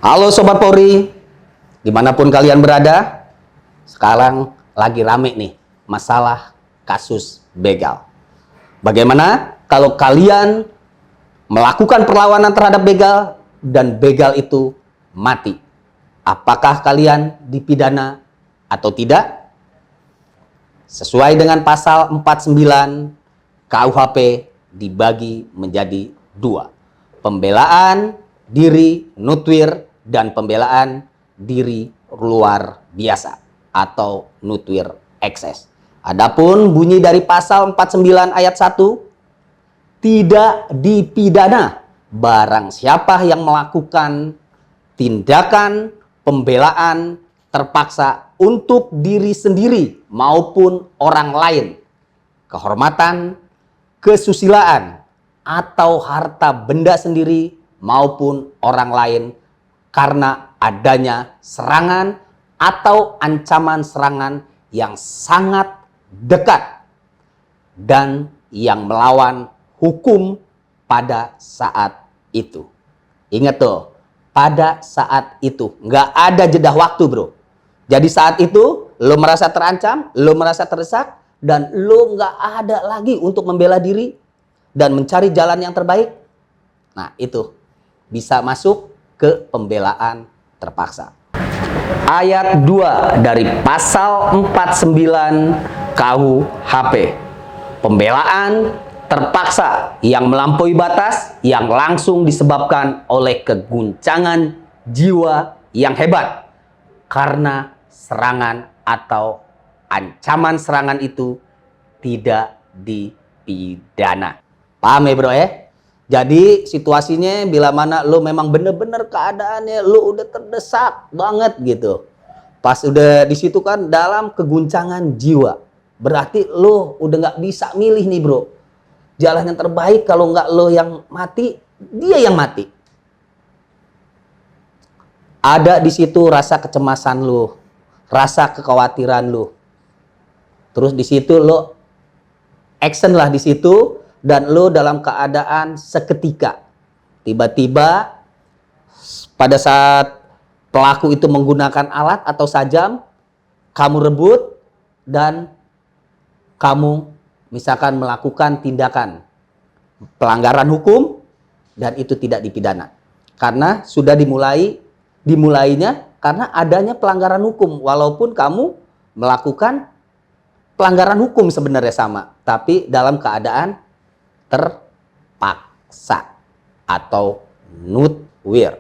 Halo Sobat Polri, dimanapun kalian berada, sekarang lagi rame nih masalah kasus begal. Bagaimana kalau kalian melakukan perlawanan terhadap begal dan begal itu mati? Apakah kalian dipidana atau tidak? Sesuai dengan pasal 49 KUHP dibagi menjadi dua. Pembelaan diri nutwir dan pembelaan diri luar biasa atau nutwir ekses. Adapun bunyi dari pasal 49 ayat 1, tidak dipidana barang siapa yang melakukan tindakan pembelaan terpaksa untuk diri sendiri maupun orang lain, kehormatan, kesusilaan, atau harta benda sendiri maupun orang lain karena adanya serangan atau ancaman serangan yang sangat dekat dan yang melawan hukum pada saat itu. Ingat tuh, pada saat itu. Nggak ada jeda waktu, bro. Jadi saat itu, lo merasa terancam, lo merasa terdesak, dan lo nggak ada lagi untuk membela diri dan mencari jalan yang terbaik. Nah, itu bisa masuk ke pembelaan terpaksa. Ayat 2 dari pasal 49 KUHP. Pembelaan terpaksa yang melampaui batas yang langsung disebabkan oleh keguncangan jiwa yang hebat karena serangan atau ancaman serangan itu tidak dipidana. Paham ya bro ya? Jadi situasinya bila mana lo memang bener-bener keadaannya lo udah terdesak banget gitu. Pas udah di situ kan dalam keguncangan jiwa. Berarti lo udah nggak bisa milih nih bro. Jalan yang terbaik kalau nggak lo yang mati, dia yang mati. Ada di situ rasa kecemasan lo, rasa kekhawatiran lo. Terus di situ lo action lah di situ. Dan lo dalam keadaan seketika. Tiba-tiba pada saat pelaku itu menggunakan alat atau sajam, kamu rebut dan kamu misalkan melakukan tindakan pelanggaran hukum dan itu tidak dipidana. Karena sudah dimulainya karena adanya pelanggaran hukum. Walaupun kamu melakukan pelanggaran hukum sebenarnya sama. Tapi dalam keadaan terpaksa atau nutwir.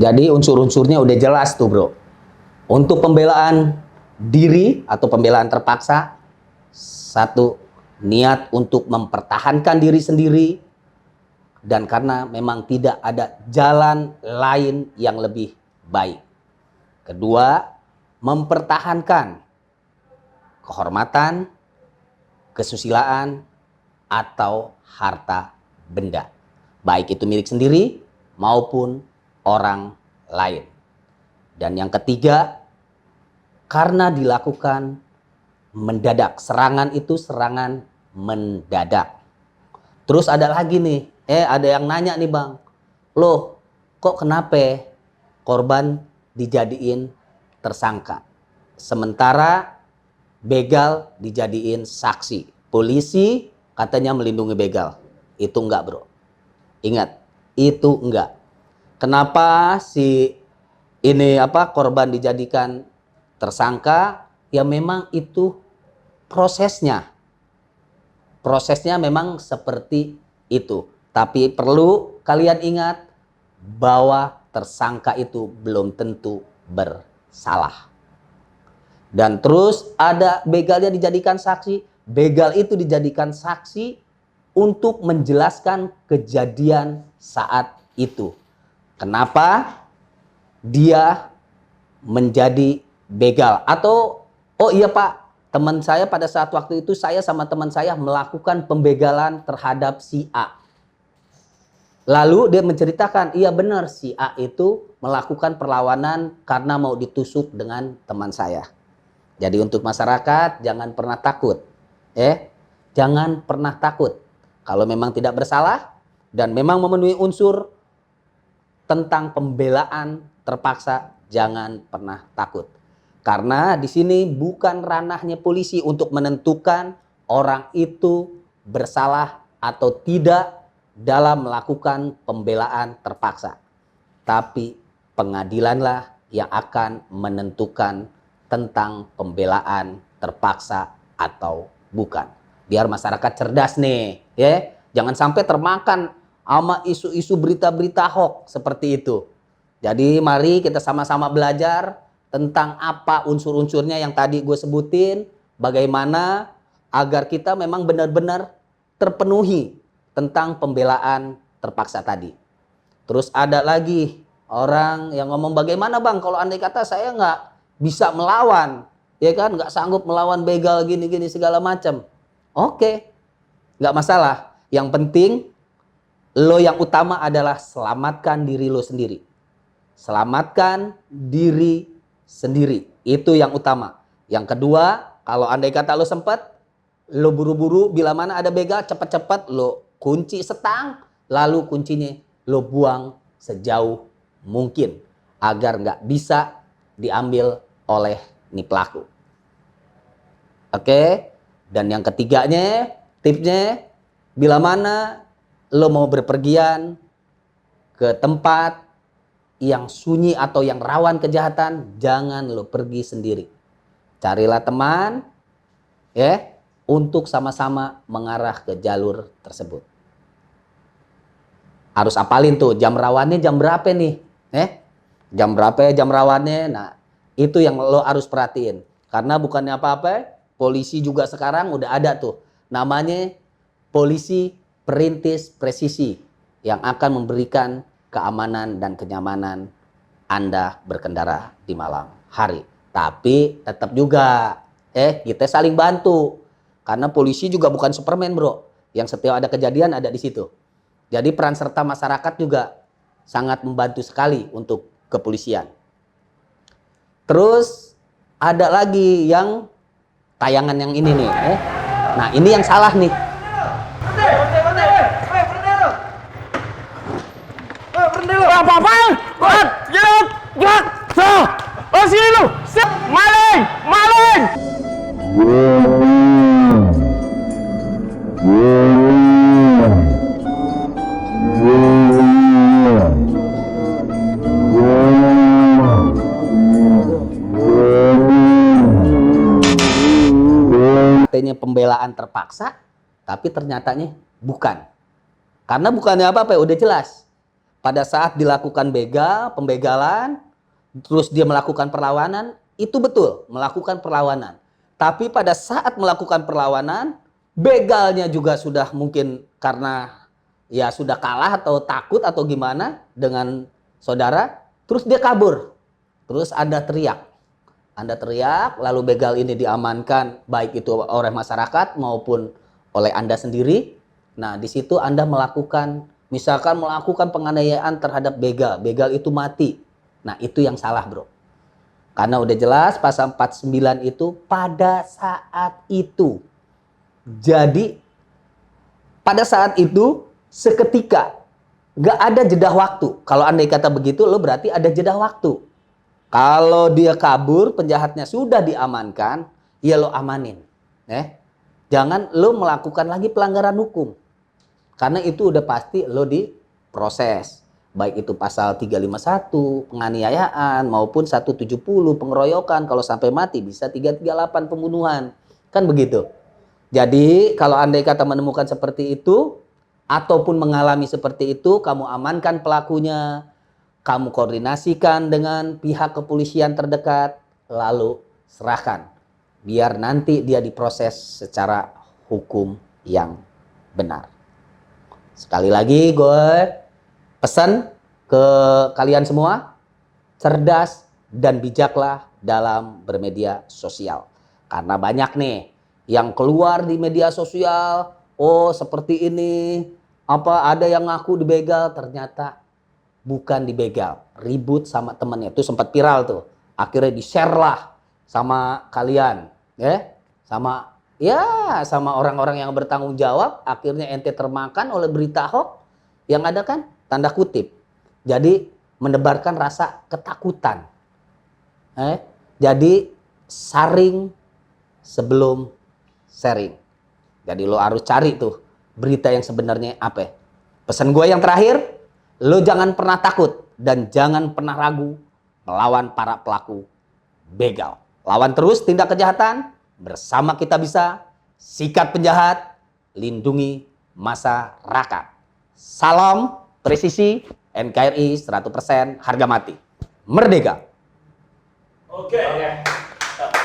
Jadi unsur-unsurnya udah jelas tuh bro. Untuk pembelaan diri atau pembelaan terpaksa, satu, niat untuk mempertahankan diri sendiri dan karena memang tidak ada jalan lain yang lebih baik. Kedua, mempertahankan kehormatan, kesusilaan, atau harta benda. Baik itu milik sendiri maupun orang lain. Dan yang ketiga, karena dilakukan mendadak. Serangan itu serangan mendadak. Terus ada lagi nih, ada yang nanya nih bang. Loh, kok kenapa korban dijadiin tersangka? Sementara begal dijadiin saksi. Polisi katanya melindungi begal. Itu enggak bro. Ingat, itu enggak. Kenapa si korban dijadikan tersangka? Ya memang itu prosesnya. Prosesnya memang seperti itu. Tapi perlu kalian ingat bahwa tersangka itu belum tentu bersalah. Dan terus ada begalnya dijadikan saksi. Begal itu dijadikan saksi untuk menjelaskan kejadian saat itu. Kenapa dia menjadi begal? Atau, oh iya pak, teman saya pada saat waktu itu saya sama teman saya melakukan pembegalan terhadap si A. Lalu dia menceritakan, iya benar si A itu melakukan perlawanan karena mau ditusuk dengan teman saya. Jadi untuk masyarakat jangan pernah takut. Jangan pernah takut. Kalau memang tidak bersalah dan memang memenuhi unsur tentang pembelaan terpaksa, jangan pernah takut. Karena di sini bukan ranahnya polisi untuk menentukan orang itu bersalah atau tidak dalam melakukan pembelaan terpaksa. Tapi pengadilanlah yang akan menentukan tentang pembelaan terpaksa atau bukan. Biar masyarakat cerdas nih, ya. Jangan sampai termakan sama isu-isu berita-berita hoax seperti itu. Jadi mari kita sama-sama belajar tentang apa unsur-unsurnya yang tadi gue sebutin, bagaimana agar kita memang benar-benar terpenuhi tentang pembelaan terpaksa tadi. Terus ada lagi orang yang ngomong, bagaimana bang kalau andai kata saya nggak bisa melawan, ya kan, nggak sanggup melawan begal gini-gini segala macam. Oke, nggak masalah. Yang penting lo yang utama adalah selamatkan diri lo sendiri. Selamatkan diri sendiri. Itu yang utama. Yang kedua, kalau andai kata lo sempat, lo buru-buru bila mana ada begal, cepat-cepat lo kunci setang, lalu kuncinya lo buang sejauh mungkin agar nggak bisa diambil oleh nih pelaku. Oke? Dan yang ketiganya, tipsnya, bila mana lo mau berpergian ke tempat yang sunyi atau yang rawan kejahatan, jangan lo pergi sendiri. Carilah teman, ya, untuk sama-sama mengarah ke jalur tersebut. Harus apalin tuh jam rawannya jam berapa nih, jam berapa jam rawannya. Nah, itu yang lo harus perhatiin. Karena bukannya apa-apa, polisi juga sekarang udah ada tuh, namanya polisi perintis presisi yang akan memberikan keamanan dan kenyamanan Anda berkendara di malam hari. Tapi tetap juga kita saling bantu. Karena polisi juga bukan Superman, bro. Yang setiap ada kejadian ada di situ. Jadi peran serta masyarakat juga sangat membantu sekali untuk kepolisian. Terus ada lagi yang tayangan yang ini nih. Nah, ini yang salah nih. Apa-apaan? Jangan! Oh, sini lu! Maling! Maling! Katanya pembelaan terpaksa, tapi ternyatanya bukan. Karena bukannya apa-apa, udah jelas. Pada saat dilakukan pembegalan, terus dia melakukan perlawanan, itu betul, melakukan perlawanan. Tapi pada saat melakukan perlawanan, begalnya juga sudah mungkin karena ya sudah kalah atau takut atau gimana dengan saudara, terus dia kabur. Terus Anda teriak. Anda teriak, lalu begal ini diamankan, baik itu oleh masyarakat maupun oleh Anda sendiri. Nah, di situ Anda misalkan melakukan penganiayaan terhadap begal. Begal itu mati. Nah, itu yang salah, bro. Karena udah jelas pasal 49 itu pada saat itu. Jadi, pada saat itu seketika. Gak ada jeda waktu. Kalau andai kata begitu, lo berarti ada jeda waktu. Kalau dia kabur, penjahatnya sudah diamankan, ya lo amanin. Jangan lo melakukan lagi pelanggaran hukum. Karena itu udah pasti lo diproses. Baik itu pasal 351 penganiayaan maupun 170 pengeroyokan. Kalau sampai mati bisa 338 pembunuhan. Kan begitu. Jadi kalau andai kata menemukan seperti itu ataupun mengalami seperti itu, kamu amankan pelakunya, kamu koordinasikan dengan pihak kepolisian terdekat, lalu serahkan. Biar nanti dia diproses secara hukum yang benar. Sekali lagi gue pesan ke kalian semua, cerdas dan bijaklah dalam bermedia sosial. Karena banyak nih yang keluar di media sosial, oh seperti ini, ada yang ngaku dibegal, ternyata bukan dibegal, ribut sama temennya. Itu sempat viral tuh, akhirnya di-share lah sama kalian, sama orang-orang yang bertanggung jawab. Akhirnya ente termakan oleh berita hoax yang ada kan tanda kutip. Jadi menebarkan rasa ketakutan. Jadi saring sebelum sharing. Jadi lo harus cari tuh berita yang sebenarnya apa. Pesan gue yang terakhir, lo jangan pernah takut dan jangan pernah ragu melawan para pelaku begal. Lawan terus tindak kejahatan, bersama kita bisa sikat penjahat, lindungi masyarakat. Salam presisi, NKRI 100% harga mati. Merdeka. Oke.